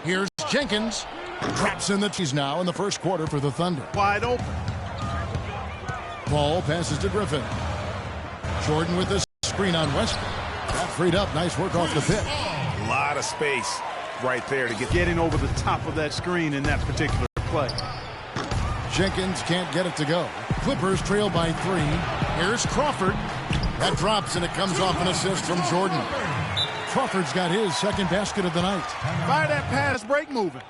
Here's Jenkins. Drops in the tees now in the first quarter for the Thunder. Wide open. Ball passes to Griffin. Jordan with the screen on Westbrook. Got freed up. Nice work off the pick. A lot of space right there to getting over the top of that screen in that particular play. Jenkins can't get it to go. Clippers trail by 3. Here's Crawford. That drops, and it comes off an assist from Jordan. Crawford's got his second basket of the night. Fire that pass break moving.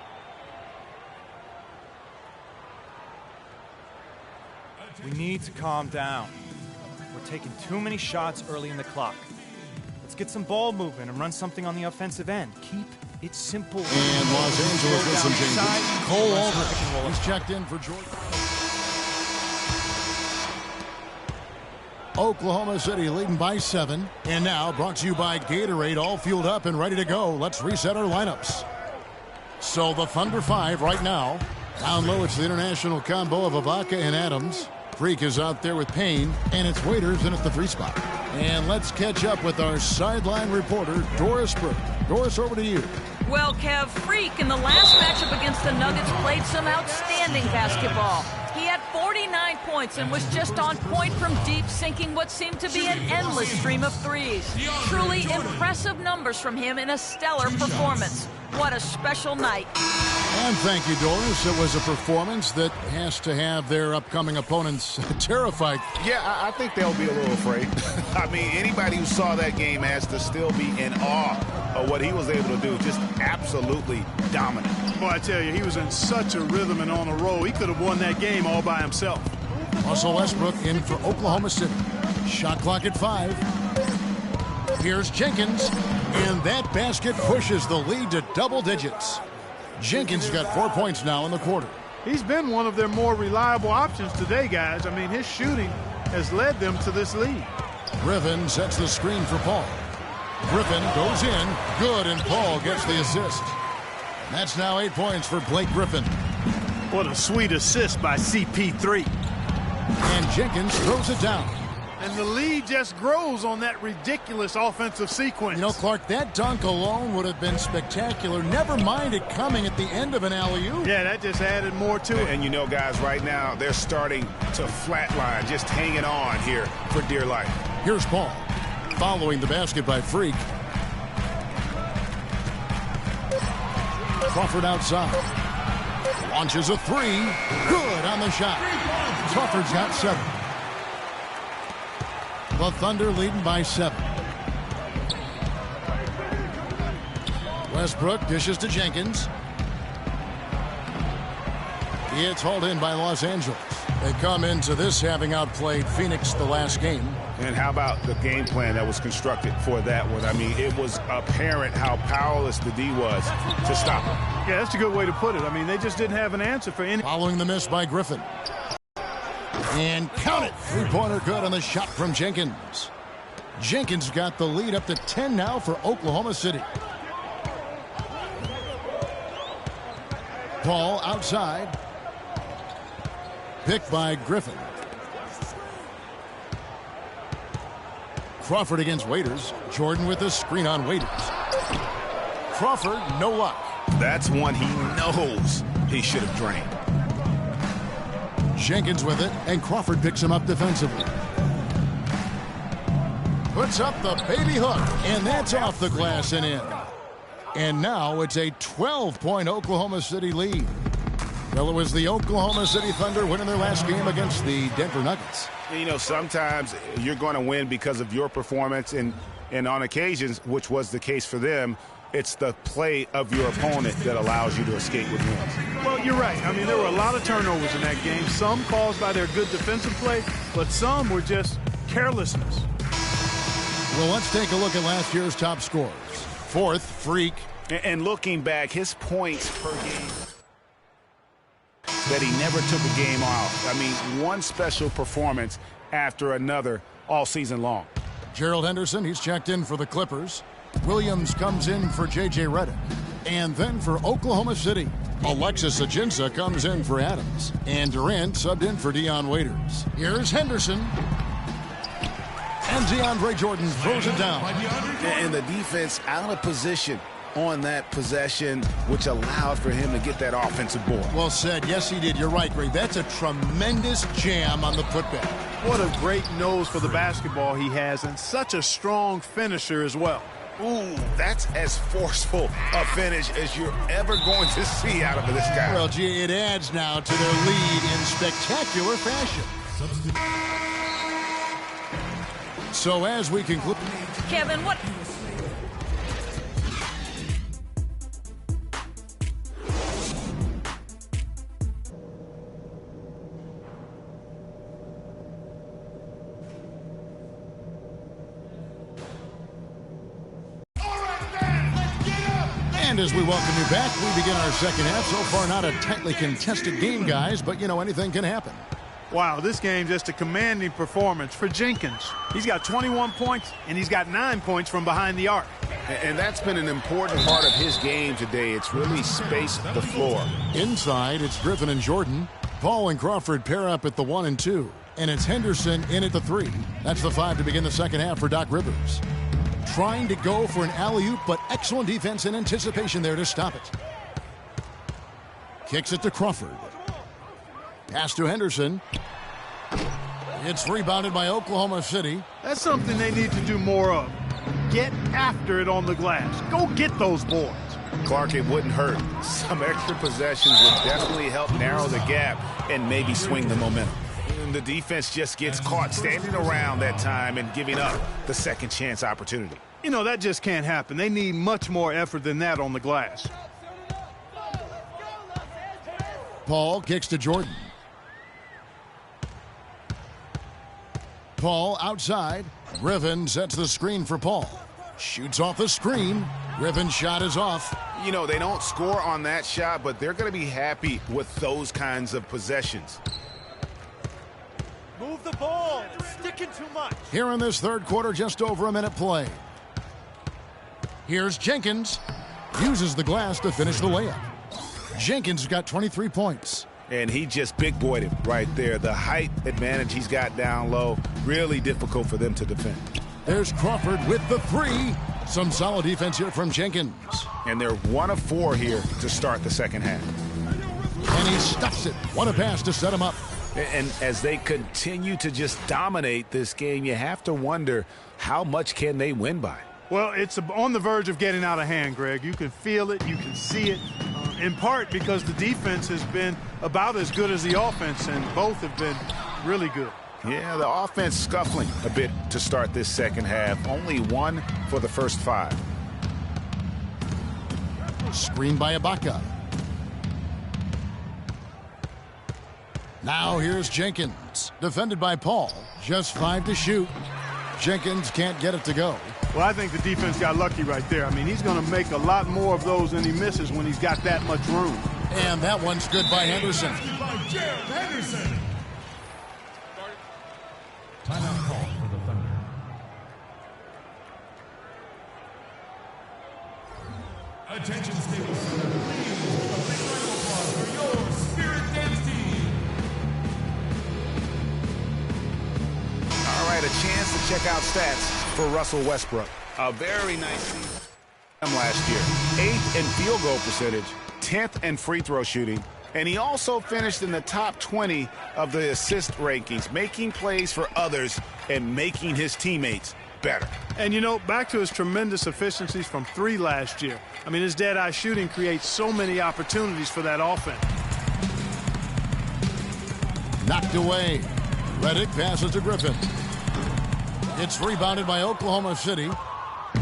We need to calm down. We're taking too many shots early in the clock. Let's get some ball movement and run something on the offensive end. Keep it simple. And Los Angeles with some changes. Cole Aldridge. He's checked in for Jordan. Oklahoma City leading by 7. And now brought to you by Gatorade, all fueled up and ready to go. Let's reset our lineups. So the Thunder 5 right now. Down low, it's the international combo of Ibaka and Adams. Freak is out there with Payne, and it's Waiters in at the 3 spot. And let's catch up with our sideline reporter, Doris Burke. Doris, over to you. Well, Kev, Freak in the last matchup against the Nuggets played some outstanding basketball. He had 49 points and was just on point from deep, sinking what seemed to be an endless stream of threes. Truly impressive numbers from him in a stellar performance. What a special night. And thank you, Doris. It was a performance that has to have their upcoming opponents terrified. Yeah, I think they'll be a little afraid. I mean, anybody who saw that game has to still be in awe of what he was able to do. Just absolutely dominant. Boy, I tell you, he was in such a rhythm and on a roll. He could have won that game all by himself. Russell Westbrook in for Oklahoma City. Shot clock at 5. Here's Jenkins, and that basket pushes the lead to double digits. Jenkins got 4 points now in the quarter. He's been one of their more reliable options today, guys. I mean, his shooting has led them to this lead. Griffin sets the screen for Paul. Griffin goes in, good, and Paul gets the assist. That's now 8 points for Blake Griffin. What a sweet assist by CP3. And Jenkins throws it down. And the lead just grows on that ridiculous offensive sequence. You know, Clark, that dunk alone would have been spectacular. Never mind it coming at the end of an alley-oop. Yeah, that just added more to it. And you know, guys, right now, they're starting to flatline, just hanging on here for dear life. Here's Paul, following the basket by Freak. Crawford outside. Launches a 3. Good on the shot. Crawford's got 7. The Thunder leading by 7. Westbrook dishes to Jenkins. It's hauled in by Los Angeles. They come into this having outplayed Phoenix the last game. And how about the game plan that was constructed for that one? I mean, it was apparent how powerless the D was to stop him. Yeah, that's a good way to put it. I mean, they just didn't have an answer for any. Following the miss by Griffin. And count it. 3-pointer good on the shot from Jenkins. Jenkins got the lead up to 10 now for Oklahoma City. Paul outside. Picked by Griffin. Crawford against Waiters. Jordan with a screen on Waiters. Crawford, no luck. That's one he knows he should have drained. Jenkins with it, and Crawford picks him up defensively. Puts up the baby hook, and that's off the glass and in. And now it's a 12-point Oklahoma City lead. Well, it was the Oklahoma City Thunder winning their last game against the Denver Nuggets. You know, sometimes you're going to win because of your performance, and on occasions, which was the case for them, it's the play of your opponent that allows you to escape with wins. Well, you're right. I mean, there were a lot of turnovers in that game. Some caused by their good defensive play, but some were just carelessness. Well, let's take a look at last year's top scorers. 4th, Freak. And looking back, his points per game, that he never took a game off. I mean, one special performance after another all season long. Gerald Henderson, he's checked in for the Clippers. Williams comes in for J.J. Redick. And then for Oklahoma City, Alexis Ajinça comes in for Adams. And Durant subbed in for Dion Waiters. Here's Henderson. And DeAndre Jordan throws it down. And the defense out of position on that possession, which allowed for him to get that offensive board. Well said. Yes, he did. You're right, Greg. That's a tremendous jam on the putback. What a great nose for the basketball he has, and such a strong finisher as well. Ooh, that's as forceful a finish as you're ever going to see out of this guy. Well, gee, it adds now to their lead in spectacular fashion. So as we conclude... Kevin, what... And as we welcome you back, we begin our second half. So far, not a tightly contested game, guys, but, you know, anything can happen. Wow, this game just a commanding performance for Jenkins. He's got 21 points, and he's got 9 points from behind the arc. And that's been an important part of his game today. It's really spaced the floor. Inside, it's Griffin and Jordan. Paul and Crawford pair up at the 1 and 2. And it's Henderson in at the 3. That's the 5 to begin the second half for Doc Rivers. Trying to go for an alley-oop, but excellent defense and anticipation there to stop it. Kicks it to Crawford. Pass to Henderson. It's rebounded by Oklahoma City. That's something they need to do more of. Get after it on the glass. Go get those boards. Clark, it wouldn't hurt. Some extra possessions would definitely help narrow the gap and maybe swing the momentum. And the defense just gets caught standing around that time and giving up the second chance opportunity. You know, that just can't happen. They need much more effort than that on the glass. Paul kicks to Jordan. Paul outside. Griffin sets the screen for Paul. Shoots off the screen. Griffin's shot is off. You know, they don't score on that shot, but they're going to be happy with those kinds of possessions. Move the ball. It's sticking too much. Here in this third quarter, just over a minute play. Here's Jenkins. Uses the glass to finish the layup. Jenkins got 23 points. And he just big-boyed him right there. The height advantage he's got down low, really difficult for them to defend. There's Crawford with the 3. Some solid defense here from Jenkins. And they're 1 of 4 here to start the second half. And he stuffs it. What a pass to set him up. And as they continue to just dominate this game, you have to wonder, how much can they win by? Well, it's on the verge of getting out of hand, Greg. You can feel it. You can see it. In part because the defense has been about as good as the offense, and both have been really good. Yeah, the offense scuffling a bit to start this second half. Only 1 for the first 5. Screen by Ibaka. Now here's Jenkins. Defended by Paul. Just 5 to shoot. Jenkins can't get it to go. Well, I think the defense got lucky right there. I mean, he's going to make a lot more of those than he misses when he's got that much room. And that one's good by Henderson. Timeout call for the Thunder. Attention, Staples Center. Please, a big round of applause for your Spirit Dance team. All right, a chance to check out stats for Russell Westbrook. A very nice season last year. 8th in field goal percentage, 10th in free throw shooting, and he also finished in the top 20 of the assist rankings, making plays for others and making his teammates better. And, you know, back to his tremendous efficiencies from 3 last year. I mean, his dead-eye shooting creates so many opportunities for that offense. Knocked away. Redick passes to Griffin. It's rebounded by Oklahoma City.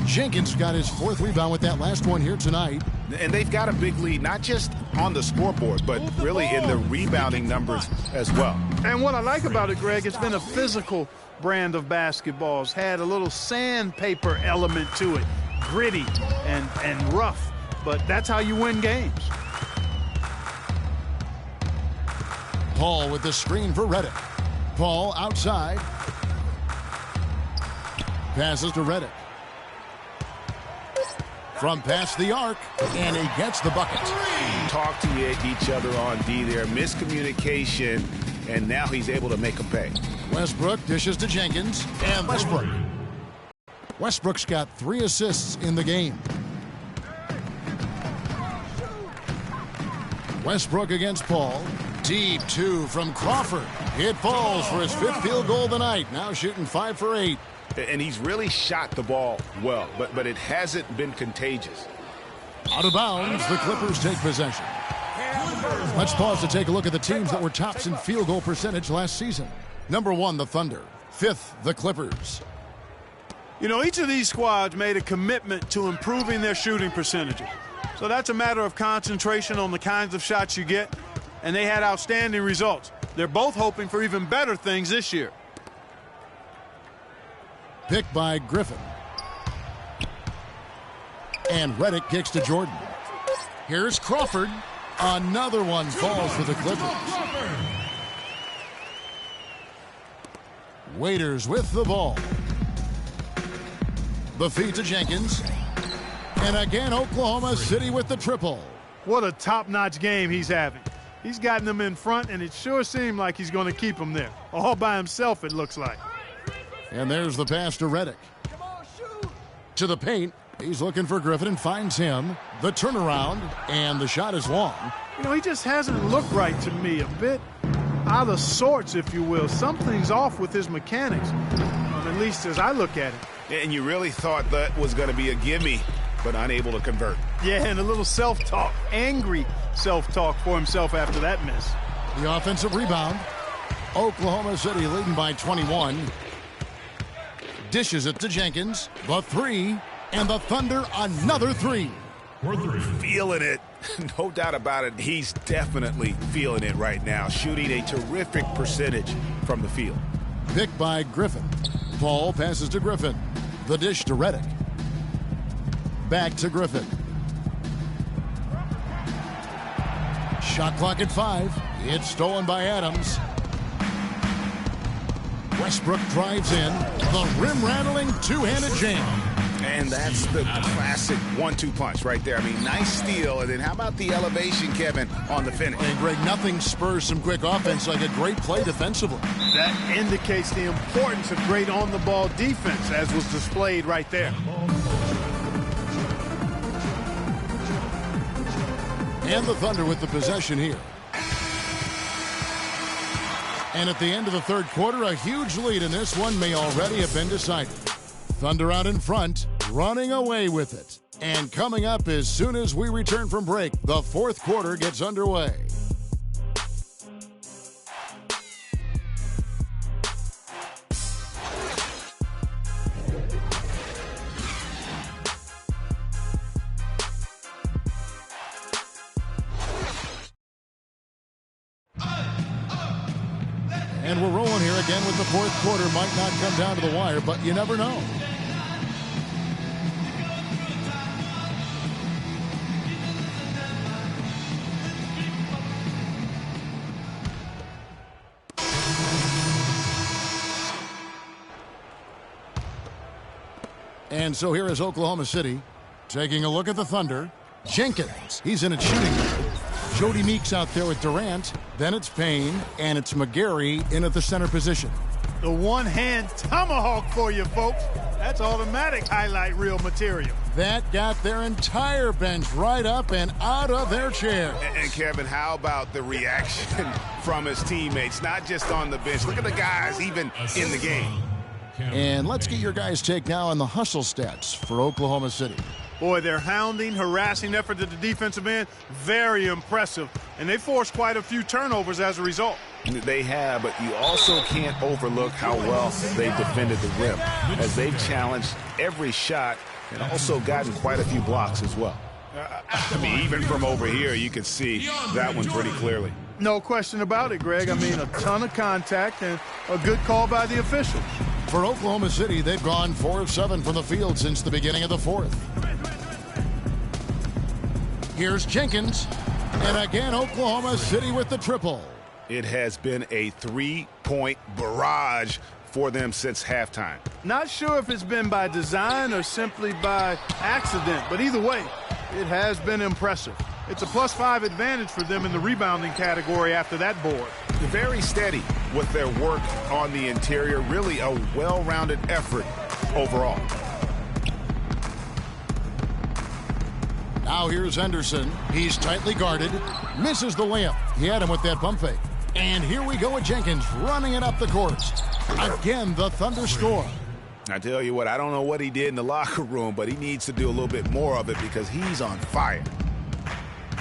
Jenkins got his 4th rebound with that last one here tonight. And they've got a big lead, not just on the scoreboard, but really in the rebounding numbers as well. And what I like about it, Greg, it's been a physical brand of basketball. It's had a little sandpaper element to it, gritty and rough, but that's how you win games. Paul with the screen for Redick. Paul outside. Passes to Redick. From past the arc, and he gets the bucket. Talk to each other on D there. Miscommunication, and now he's able to make a pay. Westbrook dishes to Jenkins, and Westbrook. Westbrook's got 3 assists in the game. Westbrook against Paul. Deep two from Crawford. It falls for his 5th field goal of the night. Now shooting 5 for 8. And he's really shot the ball well, but it hasn't been contagious. Out of bounds, the Clippers take possession. Let's pause to take a look at the teams that were tops in field goal percentage last season. Number 1, the Thunder. 5th, the Clippers. You know, each of these squads made a commitment to improving their shooting percentages. So that's a matter of concentration on the kinds of shots you get, and they had outstanding results. They're both hoping for even better things this year. Picked by Griffin. And Redick kicks to Jordan. Here's Crawford. Another one falls for the Clippers. Waiters with the ball. The feed to Jenkins. And again, Oklahoma City with the triple. What a top-notch game he's having. He's gotten them in front, and it sure seemed like he's going to keep them there. All by himself, it looks like. And there's the pass to Redick. To the paint. He's looking for Griffin and finds him. The turnaround, and the shot is long. You know, he just hasn't looked right to me. A bit out of sorts, if you will. Something's off with his mechanics, at least as I look at it. And you really thought that was going to be a gimme, but unable to convert. Yeah, and a little self-talk, angry self-talk for himself after that miss. The offensive rebound. Oklahoma City leading by 21. Dishes it to Jenkins. The 3. And the Thunder, another 3. Feeling it. No doubt about it. He's definitely feeling it right now. Shooting a terrific percentage from the field. Picked by Griffin. Paul passes to Griffin. The dish to Redick. Back to Griffin. Shot clock at 5. It's stolen by Adams. Westbrook drives in. The rim-rattling two-handed jam. And that's the classic 1-2 punch right there. I mean, nice steal. And then how about the elevation, Kevin, on the finish? And, Greg, nothing spurs some quick offense like a great play defensively. That indicates the importance of great on-the-ball defense, as was displayed right there. And the Thunder with the possession here. And at the end of the third quarter, a huge lead in this one may already have been decided. Thunder out in front, running away with it. And coming up as soon as we return from break, the fourth quarter gets underway. And we're rolling here again with the fourth quarter. Might not come down to the wire, but you never know. And so here is Oklahoma City taking a look at the Thunder. Jenkins, he's in a shooting mode. Jody Meeks out there with Durant. Then it's Payne, and it's McGarry in at the center position. The one-hand tomahawk for you, folks. That's automatic highlight reel material. That got their entire bench right up and out of their chair. And Kevin, how about the reaction from his teammates? Not just on the bench. Look at the guys even in the game. And let's get your guys' take now on the hustle stats for Oklahoma City. Boy, their hounding, harassing effort at the defensive end, very impressive. And they forced quite a few turnovers as a result. They have, but you also can't overlook how well they've defended the rim, as they've challenged every shot and also gotten quite a few blocks as well. I mean, even from over here, you can see that one pretty clearly. No question about it, Greg. I mean, a ton of contact and a good call by the official. For Oklahoma City, they've gone 4 of 7 from the field since the beginning of the fourth. Here's Jenkins. And again, Oklahoma City with the triple. It has been a three-point barrage for them since halftime. Not sure if it's been by design or simply by accident, but either way, it has been impressive. It's a +5 advantage for them in the rebounding category after that board. Very steady with their work on the interior. Really a well-rounded effort overall. Now here's Henderson. He's tightly guarded. Misses the layup. He had him with that pump fake. And here we go with Jenkins running it up the court. Again, the Thunder score. I tell you what, I don't know what he did in the locker room, but he needs to do a little bit more of it because he's on fire.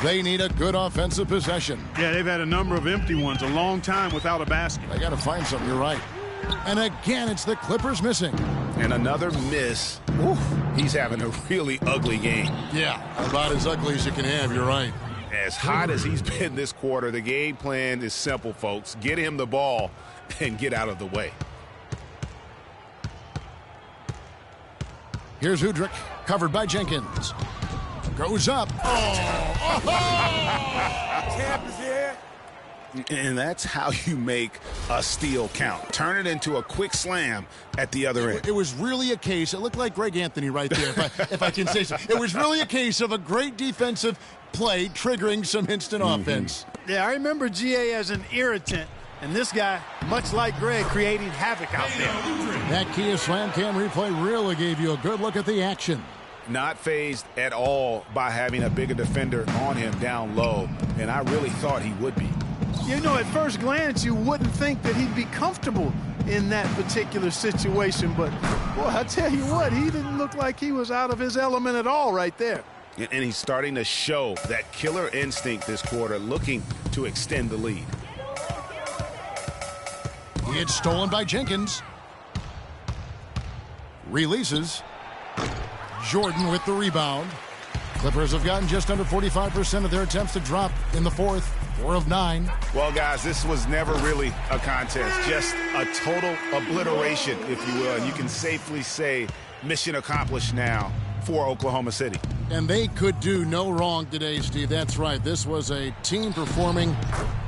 They need a good offensive possession. Yeah, they've had a number of empty ones, a long time without a basket. They got to find something, you're right. And again, it's the Clippers missing. And another miss. Oof, he's having a really ugly game. Yeah, about as ugly as you can have, you're right. As hot as he's been this quarter, the game plan is simple, folks. Get him the ball and get out of the way. Here's Udrich, covered by Jenkins. Goes up. Champ is here. And that's how you make a steal count. Turn it into a quick slam at the other end. It was really a case. It looked like Greg Anthony right there, if I can say so. It was really a case of a great defensive play triggering some instant offense. Yeah, I remember GA as an irritant. And this guy, much like Greg, creating havoc out there. That Kia Slam Cam replay really gave you a good look at the action. Not phased at all by having a bigger defender on him down low. And I really thought he would be. You know, at first glance, you wouldn't think that he'd be comfortable in that particular situation. But, boy, I tell you what, he didn't look like he was out of his element at all right there. And he's starting to show that killer instinct this quarter, looking to extend the lead. It's stolen by Jenkins. Releases. Jordan with the rebound. Clippers have gotten just under 45% of their attempts to drop in the fourth. 4 of 9. Well, guys, this was never really a contest. Just a total obliteration, if you will. And you can safely say mission accomplished now for Oklahoma City. And they could do no wrong today, Steve. That's right. This was a team performing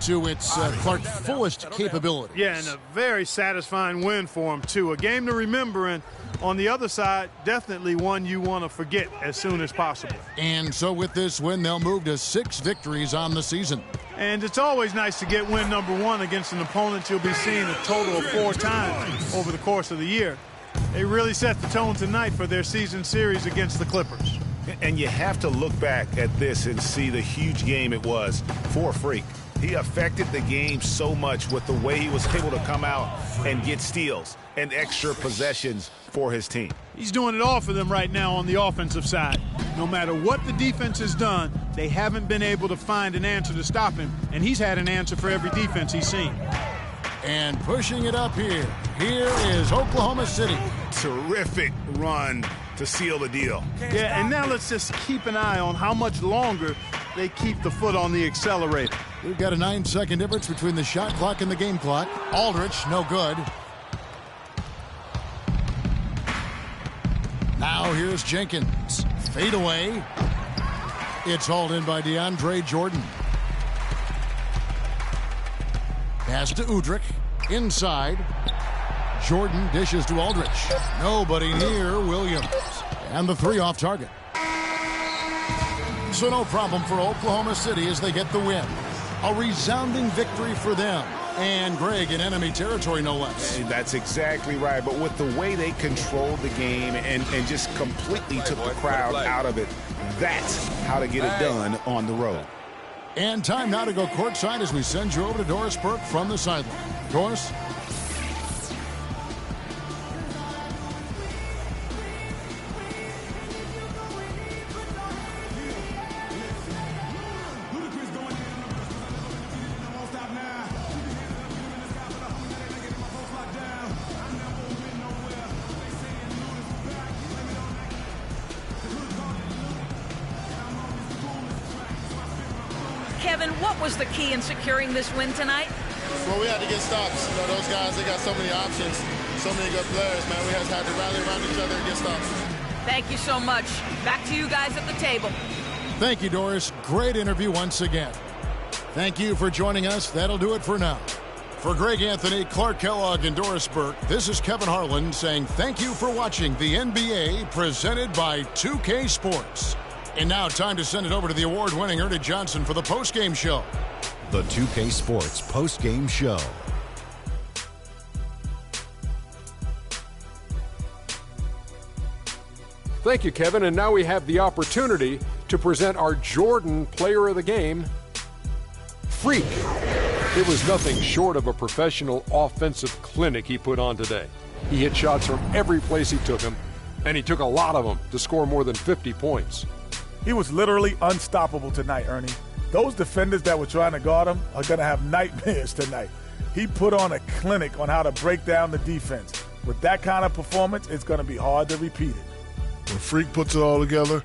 to its Clark fullest capabilities. Yeah, and a very satisfying win for them, too. A game to remember, and on the other side, definitely one you want to forget as soon as possible. And so with this win, they'll move to 6 victories on the season. And it's always nice to get win number 1 against an opponent you'll be seeing a total of 4 times over the course of the year. They really set the tone tonight for their season series against the Clippers. And you have to look back at this and see the huge game it was for Freak. He affected the game so much with the way he was able to come out and get steals and extra possessions for his team. He's doing it all for them right now on the offensive side. No matter what the defense has done, they haven't been able to find an answer to stop him, and he's had an answer for every defense he's seen. And pushing it up here is Oklahoma City. Terrific run to seal the deal. Yeah, and now let's just keep an eye on how much longer they keep the foot on the accelerator. We've got a 9-second difference between the shot clock and the game clock. Aldrich, no good. Now here's Jenkins. Fade away. It's hauled in by DeAndre Jordan. Pass to Udrich. Inside. Jordan dishes to Aldrich. Nobody near Williams. And the 3 off target. So no problem for Oklahoma City as they get the win. A resounding victory for them. And Greg in enemy territory, no less. And that's exactly right. But with the way they controlled the game and just completely took the crowd out of it, that's how to get it done on the road. And time now to go courtside as we send you over to Doris Burke from the sideline. Doris? Kevin, what was the key in securing this win tonight? Well, we had to get stops. You know, those guys, they got so many options, so many good players, man. We just had to rally around each other and get stops. Thank you so much. Back to you guys at the table. Thank you, Doris. Great interview once again. Thank you for joining us. That'll do it for now. For Greg Anthony, Clark Kellogg, and Doris Burke, this is Kevin Harlan saying thank you for watching the NBA presented by 2K Sports. And now time to send it over to the award-winning Ernie Johnson for the post-game show. The 2K Sports post-game show. Thank you, Kevin. And now we have the opportunity to present our Jordan Player of the Game, Freak. It was nothing short of a professional offensive clinic he put on today. He hit shots from every place he took them, and he took a lot of them to score more than 50 points. He was literally unstoppable tonight, Ernie. Those defenders that were trying to guard him are going to have nightmares tonight. He put on a clinic on how to break down the defense. With that kind of performance, it's going to be hard to repeat it. When Freak puts it all together,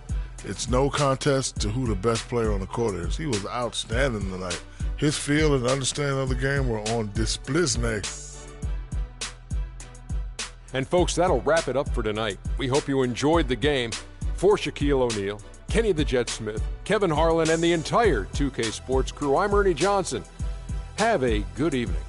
it's no contest to who the best player on the court is. He was outstanding tonight. His feel and understanding of the game were on display. And folks, that'll wrap it up for tonight. We hope you enjoyed the game. For Shaquille O'Neal, Kenny the Jet Smith, Kevin Harlan, and the entire 2K Sports crew, I'm Ernie Johnson. Have a good evening.